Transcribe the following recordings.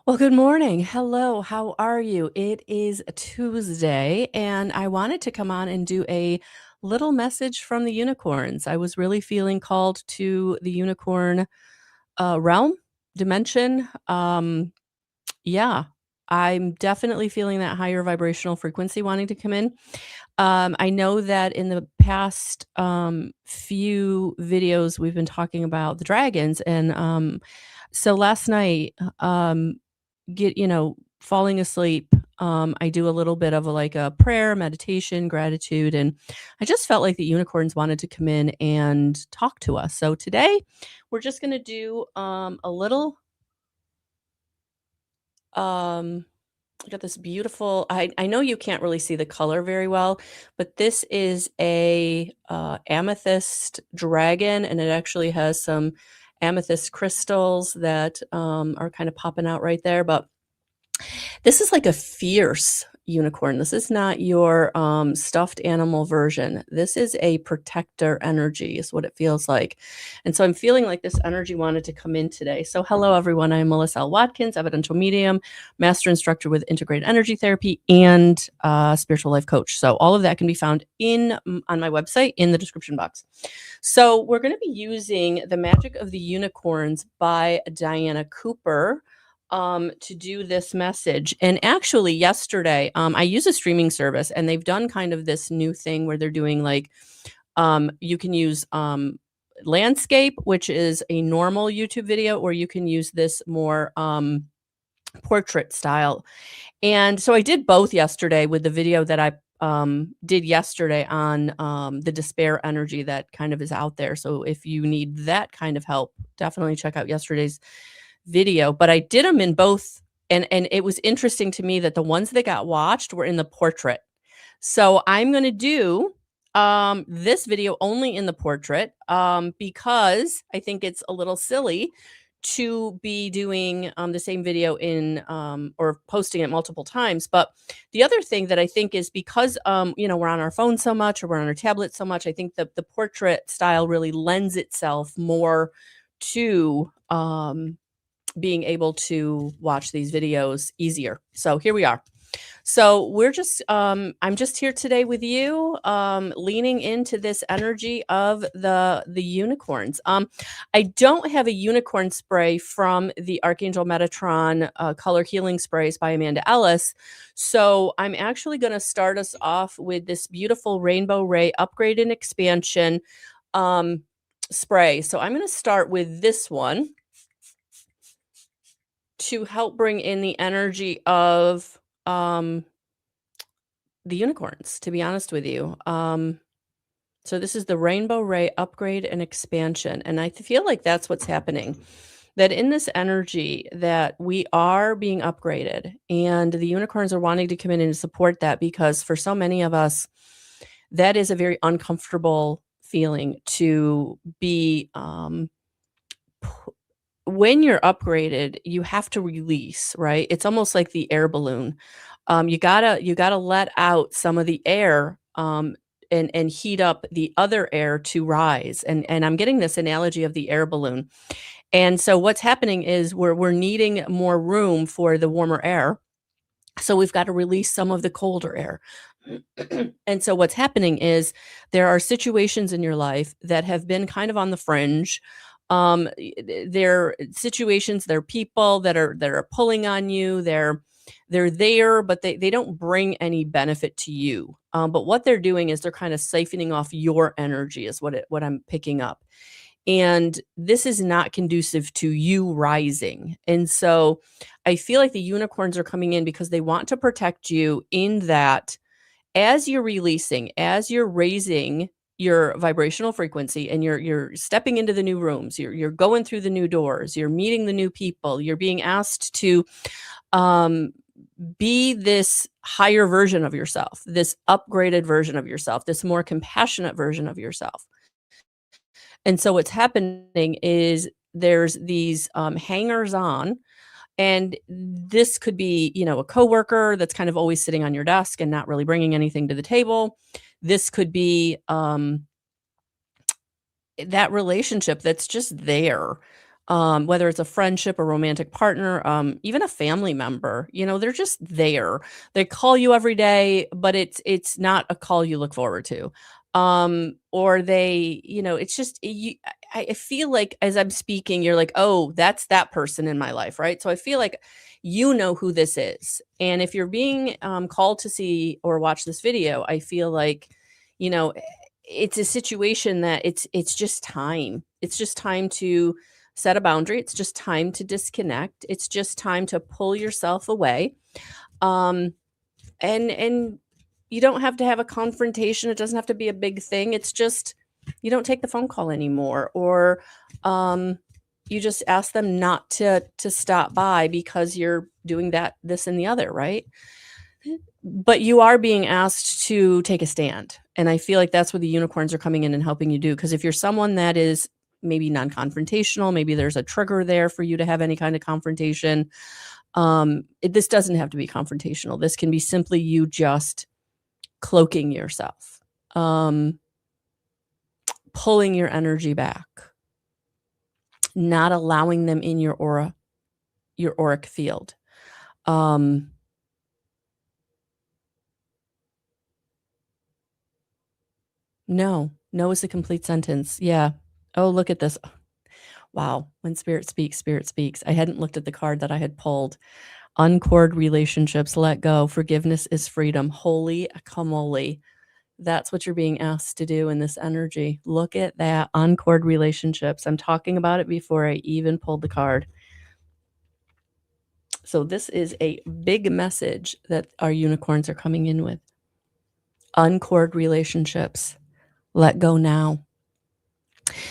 Well, good morning. Hello, how are you? It is Tuesday, and I wanted to come on and do a little message from the unicorns. I was really feeling called to the unicorn realm, dimension. Yeah, I'm definitely feeling that higher vibrational frequency wanting to come in. I know that in the past few videos, we've been talking about the dragons, and so last night, falling asleep, I do a little bit of like a prayer, meditation, gratitude, and I just felt like the unicorns wanted to come in and talk to us. So today, we're just going to do a little. Um, I got this beautiful. I know you can't really see the color very well, but this is a amethyst dragon, and it actually has some amethyst crystals that are kind of popping out right there. But this is like a fierce unicorn. This is not your stuffed animal version. This is a protector energy, is what it feels like. And so I'm feeling like this energy wanted to come in today. So, hello, everyone. I'm Melissa L. Watkins, evidential medium, master instructor with integrated energy therapy, and spiritual life coach. So, all of that can be found on my website in the description box. So, we're going to be using The Magic of the Unicorns by Diana Cooper to do this message. And actually, yesterday, I use a streaming service, and they've done kind of this new thing where they're doing like you can use landscape, which is a normal YouTube video, or you can use this more portrait style. And so I did both yesterday with the video that I did yesterday on the despair energy that kind of is out there. So if you need that kind of help, definitely check out yesterday's video. But I did them in both, and it was interesting to me that the ones that got watched were in the portrait. So I'm going to do this video only in the portrait because I think it's a little silly to be doing the same video in or posting it multiple times. But the other thing that I think is because we're on our phone so much, or we're on our tablet so much, I think that the portrait style really lends itself more to being able to watch these videos easier. So here we are. So we're just I'm just here today with you, leaning into this energy of the unicorns. I don't have a unicorn spray from the Archangel Metatron color healing sprays by Amanda Ellis. So I'm actually going to start us off with this beautiful Rainbow Ray upgrade and expansion spray. So I'm going to start with this one to help bring in the energy of the unicorns, to be honest with you. So this is the Rainbow Ray upgrade and expansion. And I feel like that's what's happening. That in this energy that we are being upgraded, and the unicorns are wanting to come in and support that, because for so many of us, that is a very uncomfortable feeling to be when you're upgraded, you have to release, right? It's almost like the air balloon. You gotta let out some of the air and heat up the other air to rise. And I'm getting this analogy of the air balloon. And so what's happening is we're needing more room for the warmer air. So we've got to release some of the colder air. And so what's happening is there are situations in your life that have been kind of on the fringe. They're situations, they're people that are pulling on you. They're there, but they don't bring any benefit to you. But what they're doing is they're kind of siphoning off your energy, is what I'm picking up. And this is not conducive to you rising. And so I feel like the unicorns are coming in because they want to protect you in that as you're releasing, as you're raising your vibrational frequency, and you're stepping into the new rooms, you're going through the new doors, you're meeting the new people, you're being asked to be this higher version of yourself, this upgraded version of yourself, this more compassionate version of yourself. And so what's happening is there's these hangers on, and this could be, a coworker that's kind of always sitting on your desk and not really bringing anything to the table. This could be that relationship that's just there. whether it's a friendship, a romantic partner, even a family member, they're just there. They call you every day, but it's not a call you look forward to. Or they, it's just I feel like as I'm speaking, you're like, oh, that's that person in my life, right? So I feel like you know who this is. And if you're being called to see or watch this video, I feel like, you know, it's a situation that it's just time. It's just time to set a boundary. It's just time to disconnect. It's just time to pull yourself away. Um, and you don't have to have a confrontation. It doesn't have to be a big thing. It's just you don't take the phone call anymore, or you just ask them not to stop by because you're doing that, this, and the other, right? But you are being asked to take a stand. And I feel like that's what the unicorns are coming in and helping you do. Because if you're someone that is maybe non-confrontational, maybe there's a trigger there for you to have any kind of confrontation. This doesn't have to be confrontational. This can be simply you just cloaking yourself, pulling your energy back, not allowing them in your aura, your auric field. No is a complete sentence. Yeah. Oh, look at this. Wow. When spirit speaks, spirit speaks. I hadn't looked at the card that I had pulled. Uncord relationships, let go. Forgiveness is freedom. Holy camole. That's what you're being asked to do in this energy. Look at that. Uncord relationships. I'm talking about it before I even pulled the card. So this is a big message that our unicorns are coming in with. Uncord relationships. Let go now.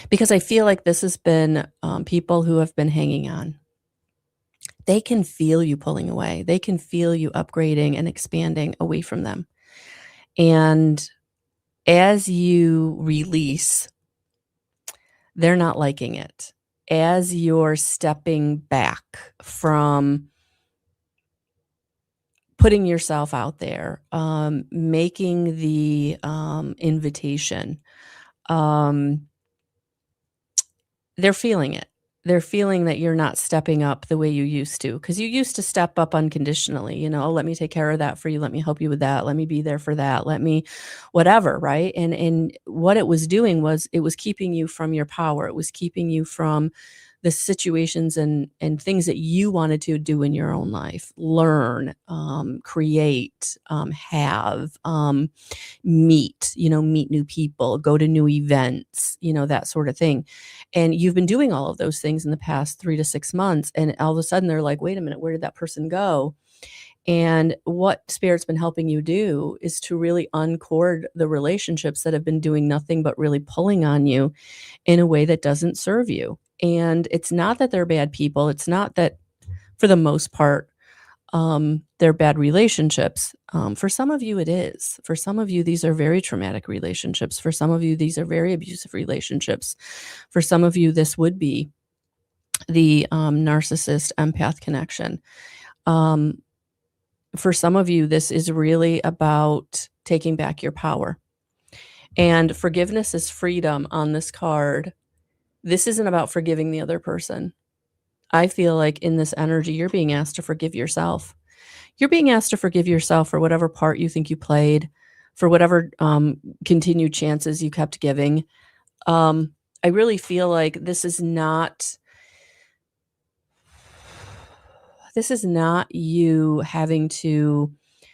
Because I feel like this has been people who have been hanging on. They can feel you pulling away. They can feel you upgrading and expanding away from them. And as you release, they're not liking it. As you're stepping back from putting yourself out there, making the invitation, they're feeling it. They're feeling that you're not stepping up the way you used to, because you used to step up unconditionally, oh, let me take care of that for you. Let me help you with that. Let me be there for that. Let me whatever, right? And what it was doing was it was keeping you from your power. It was keeping you from the situations and things that you wanted to do in your own life, learn, create, have, meet new people, go to new events, that sort of thing. And you've been doing all of those things in the past 3 to 6 months. And all of a sudden they're like, wait a minute, where did that person go? And what Spirit's been helping you do is to really uncord the relationships that have been doing nothing but really pulling on you in a way that doesn't serve you. And it's not that they're bad people. It's not that, for the most part, they're bad relationships. For some of you, it is. For some of you, these are very traumatic relationships. For some of you, these are very abusive relationships. For some of you, this would be the narcissist empath connection. For some of you, this is really about taking back your power. And forgiveness is freedom on this card. This isn't about forgiving the other person. I feel like in this energy, you're being asked to forgive yourself. You're being asked to forgive yourself for whatever part you think you played, for whatever continued chances you kept giving. I really feel like this is not you having to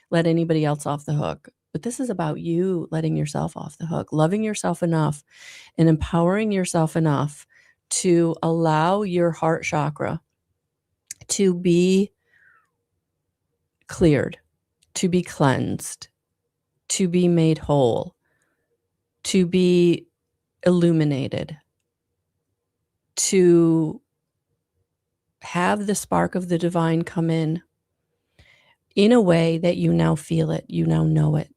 let anybody else off the hook, but this is about you letting yourself off the hook, loving yourself enough and empowering yourself enough to allow your heart chakra to be cleared, to be cleansed, to be made whole, to be illuminated, to have the spark of the divine come in a way that you now feel it, you now know it.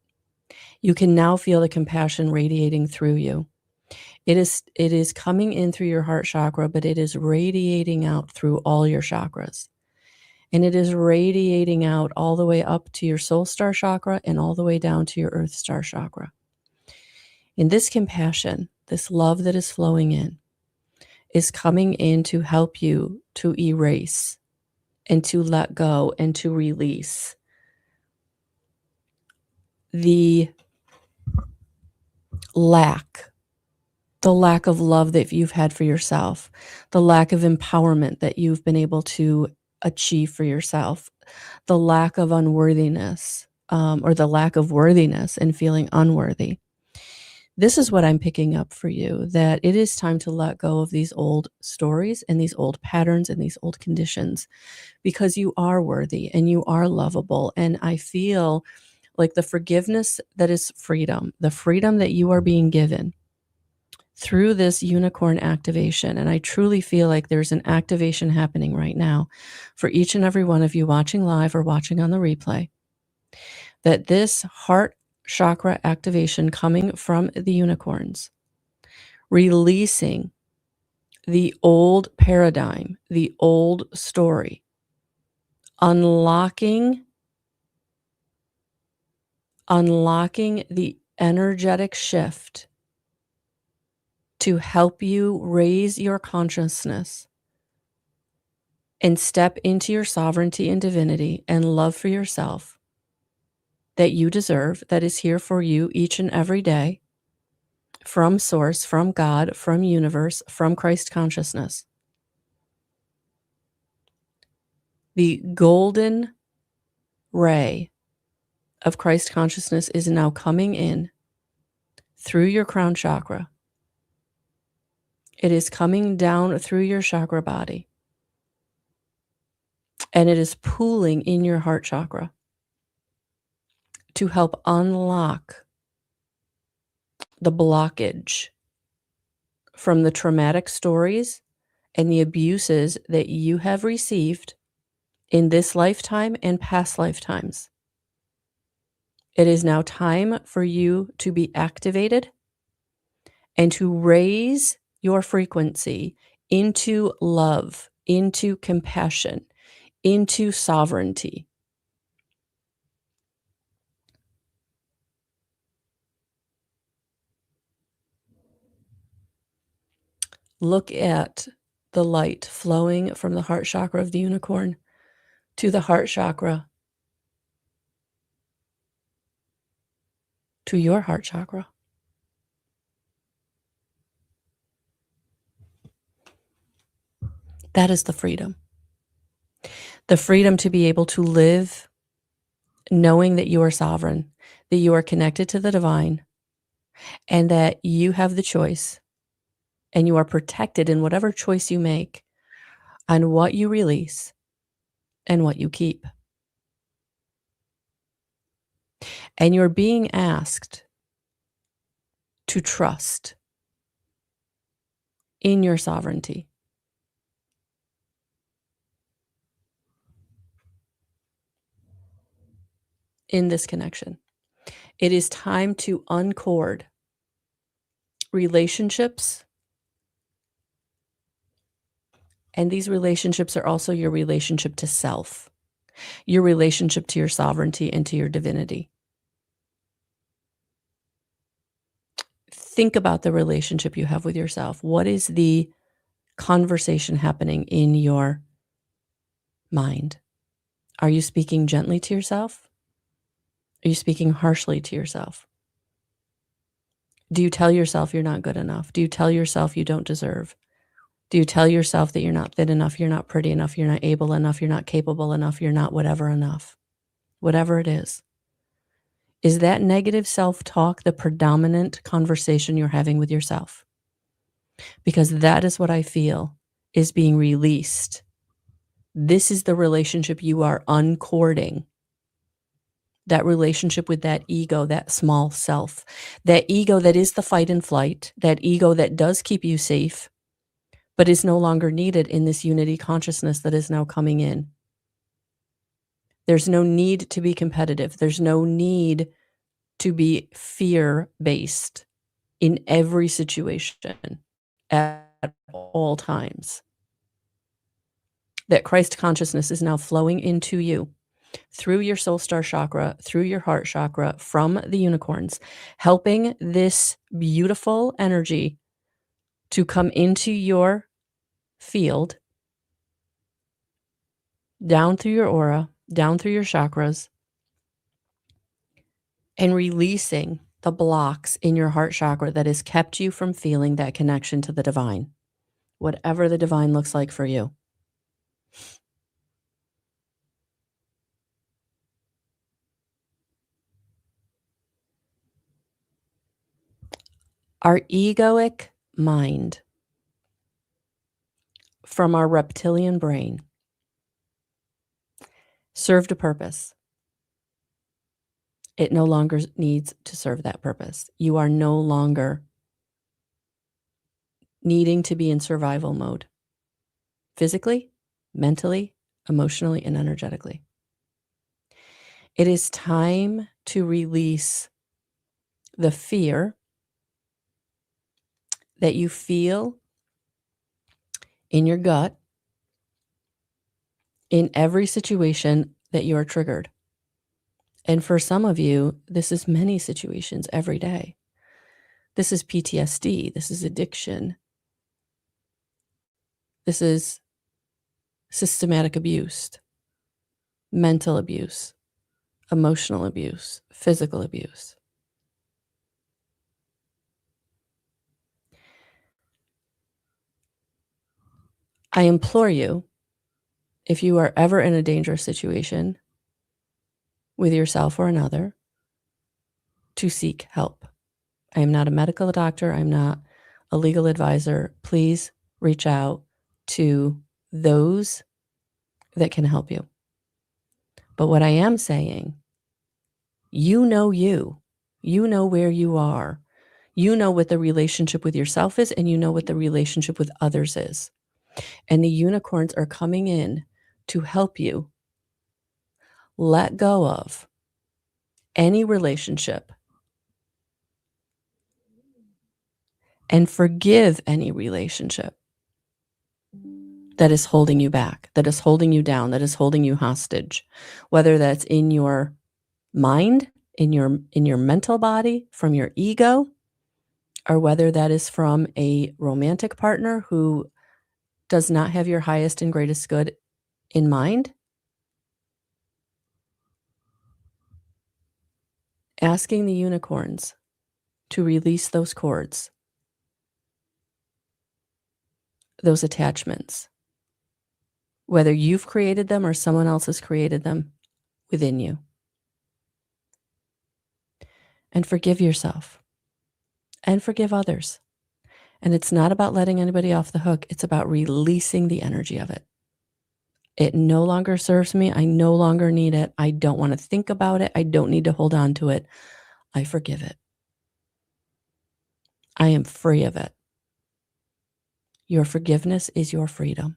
You can now feel the compassion radiating through you. It is coming in through your heart chakra, but it is radiating out through all your chakras. And it is radiating out all the way up to your soul star chakra and all the way down to your earth star chakra. In this compassion, this love that is flowing in, is coming in to help you to erase and to let go and to release the lack, the lack of love that you've had for yourself, the lack of empowerment that you've been able to achieve for yourself, the lack of unworthiness, or the lack of worthiness and feeling unworthy. This is what I'm picking up for you, that it is time to let go of these old stories and these old patterns and these old conditions, because you are worthy and you are lovable. And I feel like the forgiveness that is freedom, the freedom that you are being given through this unicorn activation. And I truly feel like there's an activation happening right now for each and every one of you watching live or watching on the replay, that this heart chakra activation coming from the unicorns, releasing the old paradigm, the old story, unlocking the energetic shift to help you raise your consciousness and step into your sovereignty and divinity and love for yourself that you deserve, that is here for you each and every day, from source, from God, from universe, from Christ consciousness. The golden ray of Christ consciousness is now coming in through your crown chakra. It is coming down through your chakra body, and it is pooling in your heart chakra to help unlock the blockage from the traumatic stories and the abuses that you have received in this lifetime and past lifetimes. It is now time for you to be activated and to raise your frequency into love, into compassion, into sovereignty. Look at the light flowing from the heart chakra of the unicorn to the heart chakra, to your heart chakra. That is the freedom. The freedom to be able to live knowing that you are sovereign, that you are connected to the divine, and that you have the choice and you are protected in whatever choice you make on what you release and what you keep. And you're being asked to trust in your sovereignty. In this connection, it is time to uncord relationships. And these relationships are also your relationship to self, your relationship to your sovereignty and to your divinity. Think about the relationship you have with yourself. What is the conversation happening in your mind? Are you speaking gently to yourself? Are you speaking harshly to yourself? Do you tell yourself you're not good enough? Do you tell yourself you don't deserve? Do you tell yourself that you're not thin enough, you're not pretty enough, you're not able enough, you're not capable enough, you're not whatever enough? Whatever it is. Is that negative self-talk the predominant conversation you're having with yourself? Because that is what I feel is being released. This is the relationship you are uncording. That relationship with that ego, that small self, that ego that is the fight and flight, that ego that does keep you safe, but is no longer needed in this unity consciousness that is now coming in. There's no need to be competitive. There's no need to be fear-based in every situation at all times. That Christ consciousness is now flowing into you through your soul star chakra, through your heart chakra, from the unicorns, helping this beautiful energy to come into your field down through your aura, down through your chakras, and releasing the blocks in your heart chakra that has kept you from feeling that connection to the divine, whatever the divine looks like for you. Our egoic mind from our reptilian brain served a purpose. It no longer needs to serve that purpose. You are no longer needing to be in survival mode, physically, mentally, emotionally, and energetically. It is time to release the fear that you feel in your gut in every situation that you are triggered. And for some of you, this is many situations every day. This is PTSD. This is addiction. This is systematic abuse, mental abuse, emotional abuse, physical abuse. I implore you, if you are ever in a dangerous situation with yourself or another, to seek help. I am not a medical doctor. I'm not a legal advisor. Please reach out to those that can help you. But what I am saying, you know where you are. You know what the relationship with yourself is, and you know what the relationship with others is. And the unicorns are coming in to help you let go of any relationship and forgive any relationship that is holding you back, that is holding you down, that is holding you hostage, whether that's in your mind, in your mental body, from your ego, or whether that is from a romantic partner who does not have your highest and greatest good in mind. Asking the unicorns to release those cords, those attachments, whether you've created them or someone else has created them within you. And forgive yourself and forgive others. And it's not about letting anybody off the hook. It's about releasing the energy of it. It no longer serves me. I no longer need it. I don't want to think about it. I don't need to hold on to it. I forgive it. I am free of it. Your forgiveness is your freedom.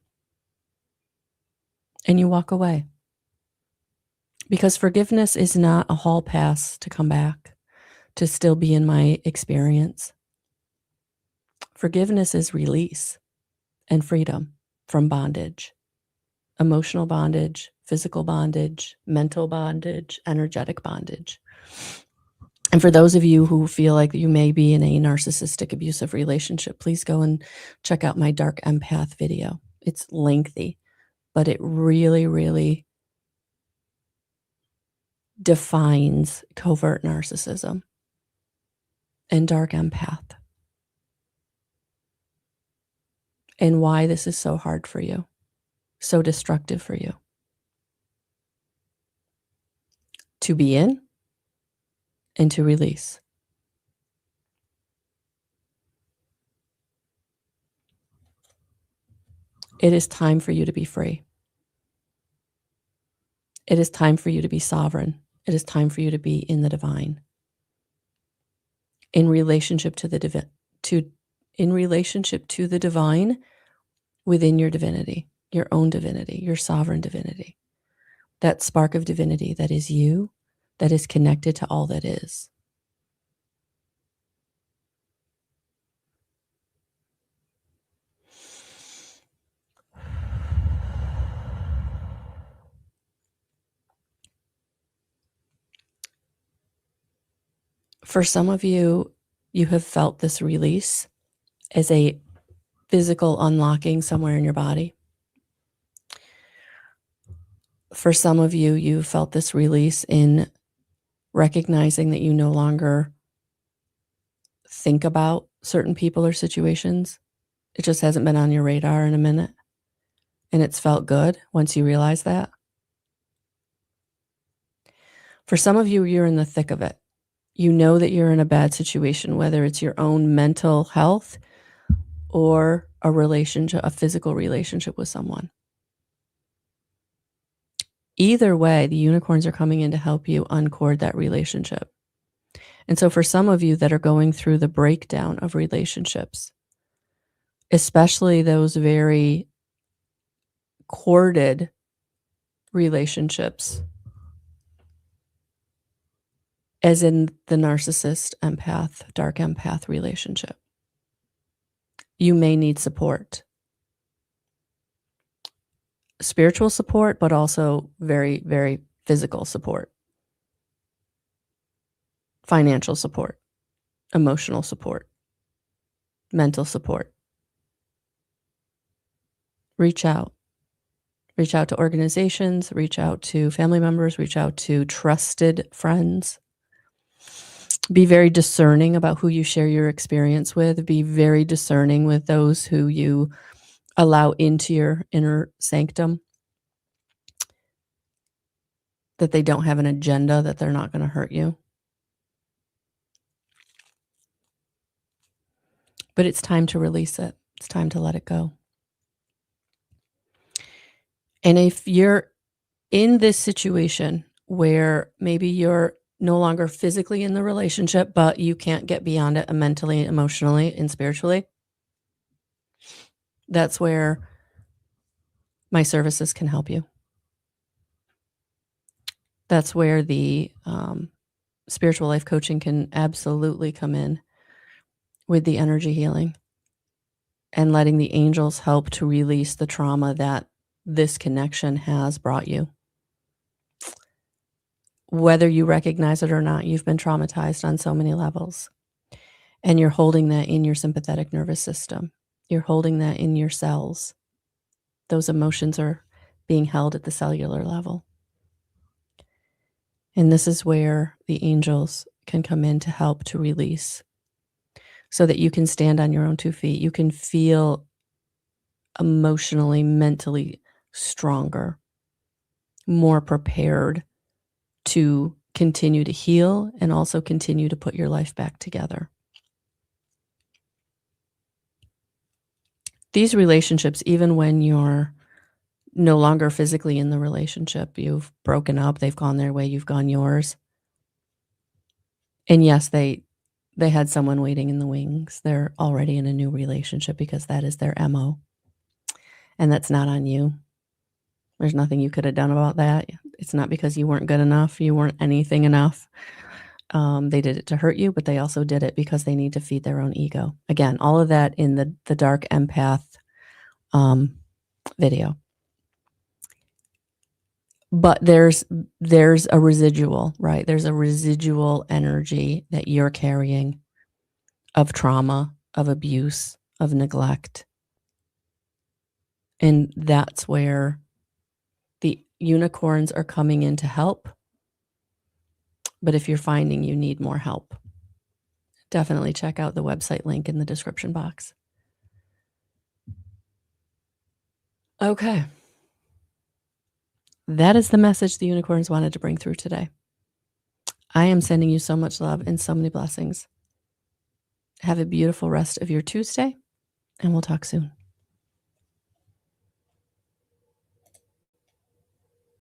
And you walk away. Because forgiveness is not a hall pass to come back, to still be in my experience. Forgiveness is release and freedom from bondage, emotional bondage, physical bondage, mental bondage, energetic bondage. And for those of you who feel like you may be in a narcissistic abusive relationship, please go and check out my Dark Empath video. It's lengthy, but it really, really defines covert narcissism and dark empath and why this is so hard for you, so destructive for you to be in and to release. It is time for you to be free. It is time for you to be sovereign. It is time for you to be in the divine, in relationship to the in relationship to the divine within your divinity, your own divinity, your sovereign divinity, that spark of divinity that is you, that is connected to all that is. For some of you, you have felt this release as a physical unlocking somewhere in your body. For some of you, you felt this release in recognizing that you no longer think about certain people or situations. It just hasn't been on your radar in a minute. And it's felt good once you realize that. For some of you, you're in the thick of it. You know that you're in a bad situation, whether it's your own mental health or a relationship, a physical relationship with someone. Either way, the unicorns are coming in to help you uncord that relationship. And so for some of you that are going through the breakdown of relationships, especially those very corded relationships, as in the narcissist, empath, dark empath relationship, you may need support. Spiritual support, but also very, very physical support. Financial support, emotional support, mental support. Reach out. Reach out to organizations, reach out to family members, reach out to trusted friends. Be very discerning about who you share your experience with. Be very discerning with those who you allow into your inner sanctum, that they don't have an agenda, that they're not going to hurt you. But it's time to release it. It's time to let it go. And if you're in this situation where maybe you're no longer physically in the relationship, but you can't get beyond it mentally, emotionally, and spiritually, that's where my services can help you. That's where the spiritual life coaching can absolutely come in with the energy healing and letting the angels help to release the trauma that this connection has brought you. Whether you recognize it or not, you've been traumatized on so many levels. And you're holding that in your sympathetic nervous system. You're holding that in your cells. Those emotions are being held at the cellular level. And this is where the angels can come in to help to release so that you can stand on your own 2 feet. You can feel emotionally, mentally stronger, more prepared to continue to heal and also continue to put your life back together. These relationships, even when you're no longer physically in the relationship, you've broken up, they've gone their way, you've gone yours. And yes, they had someone waiting in the wings. They're already in a new relationship because that is their MO. And that's not on you. There's nothing you could have done about that. It's not because you weren't good enough. You weren't anything enough. They did it to hurt you, but they also did it because they need to feed their own ego. Again, all of that in the dark empath video. But there's a residual, right? There's a residual energy that you're carrying of trauma, of abuse, of neglect. And that's where the unicorns are coming in to help. But if you're finding you need more help, definitely check out the website link in the description box. Okay. That is the message the unicorns wanted to bring through today. I am sending you so much love and so many blessings. Have a beautiful rest of your Tuesday, and we'll talk soon.